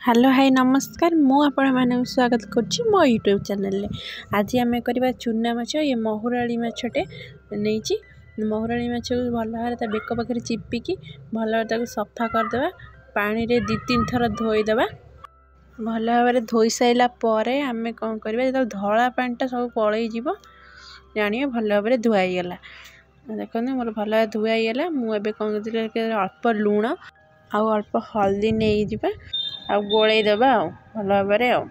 Hello hi नमस्कार मु आपण मानक स्वागत करछि मो यूट्यूब चैनल। आज आम करवा चूना माछ ये महुराली माछटे नहीं महुराली माछ को भल भाव बेक पाखे चिपिकी भल भाव सफा करदे पानी रे 2-3 थर धोईदे भल भाव धोई सारा आम कौन करवा जो धला पानीटा सब पलि जानिए भल भाव धुआईगला। देखो मोर भल भाव धुआईगला मुझे कौन कर अल्प लुण आउ अल्प हल्दी नहीं जा आ गोलैदेबा भल भाव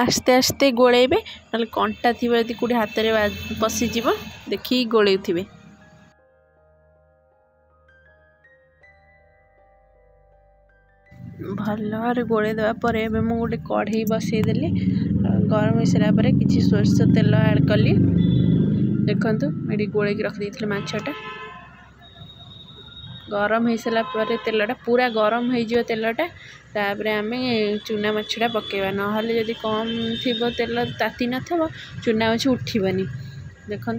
आस्ते आस्ते गोलैबे ना कंटा थी यदि कौटे हाथ में पशिज देखिए गोलै भल भाव गोलैदेवा मुझे गोटे कढ़ई बसईदेली गरम हो सारा किसी सोरष तेल ऐड कली देखु ये गोलैक रखी माछटा गरम हो सारा तेलटा पूरा गरम हो तेलटा तापर आम चूना माछटा पकेबा ना जदि कम थी तेल ताती न चूना माछ उठबनी देखु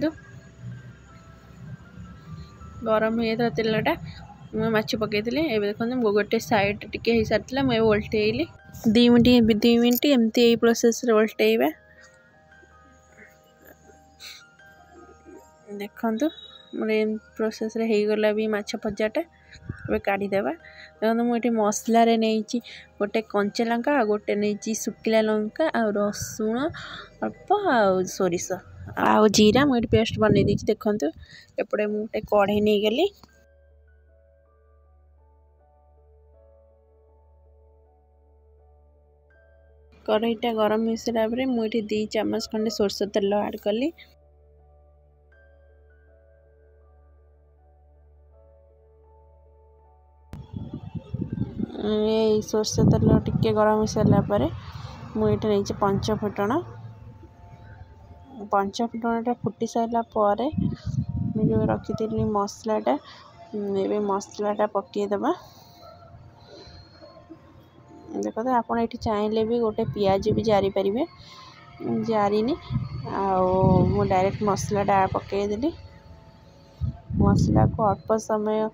गरम हो जाता तेलटा मुझे माछ पकईली ए देखो गोटे साइड टिके हो सारी मुझे ओल्टेली 2 मिनट एमती प्रोसेस ओल्टेबा देखु मोर प्रोसेस रे हो गला भी माछ भजाटा ए काढ़ीदेवा देखो मुझे मसला नहीं गोटे कंचा लंका आ गोटे नहीं सुखिला लंका आ रसुण अल्प आ सोरिष आ जीरा मुझे पेस्ट बन दी देखु एपटे मुझे कढ़ई नहीं गली कढ़ईटा गरम हो सारा मुझे 2 चम्मच खंडे सोरष तेल ऐड कली सोरष तेल टिके गरम हो सारापर मुझे नहीं 5 फुटणटा फुटी सारापर मुझे रखी मसलाटा ए मसलाटा पकईदेवा देखो आप चाहिए भी गोटे पियाज भी जारी पारे जारिनी मु डायरेक्ट मसलाटा पकईदेली मसला को अल्प समय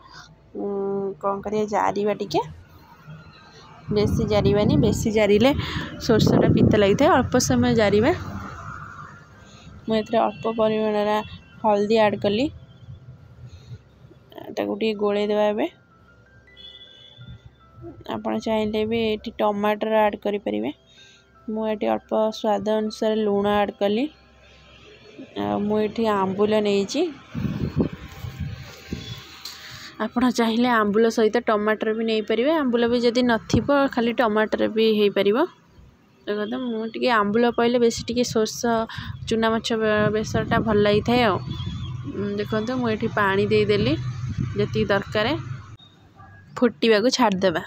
कौन कर जारिबा टिके बेसी जारिबानी बेसी जारिले सोरषटा पिता लगी था अल्प समय जारिबा मुझे अल्प परिमाण हल्दी ऐड कली गोटे गोलैदेवा ए आप चाहिए भी ये टमाटर ऐड करें मुझे अल्प स्वाद अनुसार लुण ऐड कली मुझे आंबुल नहीं आप चाहिए आंबुल सहित टमाटर भी नहीं पारे आंबुल भी जदि नथिबो खाली टमाटर भी हो पार देखो मुझे आंबुल पड़े बेसी टी सोर्स चूना माछ बेसरटा भल लगी था देखो मुझे पानी देदेली जी दरकार फुटवा को छाड़देवा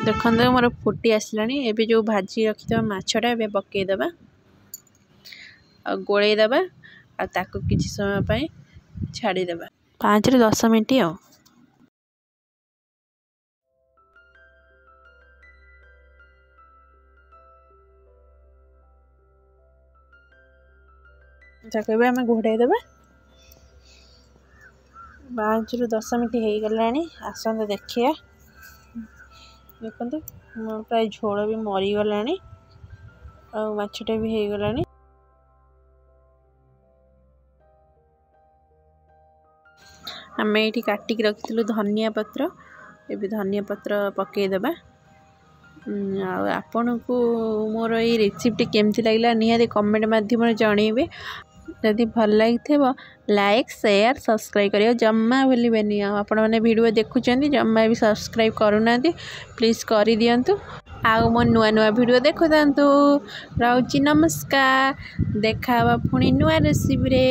देखो मोर फुटी आसला एबे जो भाजी रखी माछटा ए पकईदेवा आ गोलैदेवा आ ताको किसी समय छाड़ीदेवा 5 ରୁ 10 मिनट ताको आम घोड़ाईदेवा 5 ରୁ 10 मिनट हो गला आसत देखिए देखो प्राय झोल भी मरीगला माछटा भी हो गला आम ये काटिक रखी धनिया पत्र ए धनिया पत्र पकईदेवा आपण को मोर ये रेसिपी केमती लगे निहाती कमेंट माध्यम जनइबे जदि भल लगी लाइक शेयर सब्सक्राइब करियो जम्मा भूलिबेनी आपण मैंने वीडियो देखुचंदी जम्मा भी सब्सक्राइब करूना प्लीज़ कर दियंतु आउ मो नुआ नुआ वीडियो देखु थांतु। रहउची नमस्कार देखा पुणी नुआ रेसिपी रे।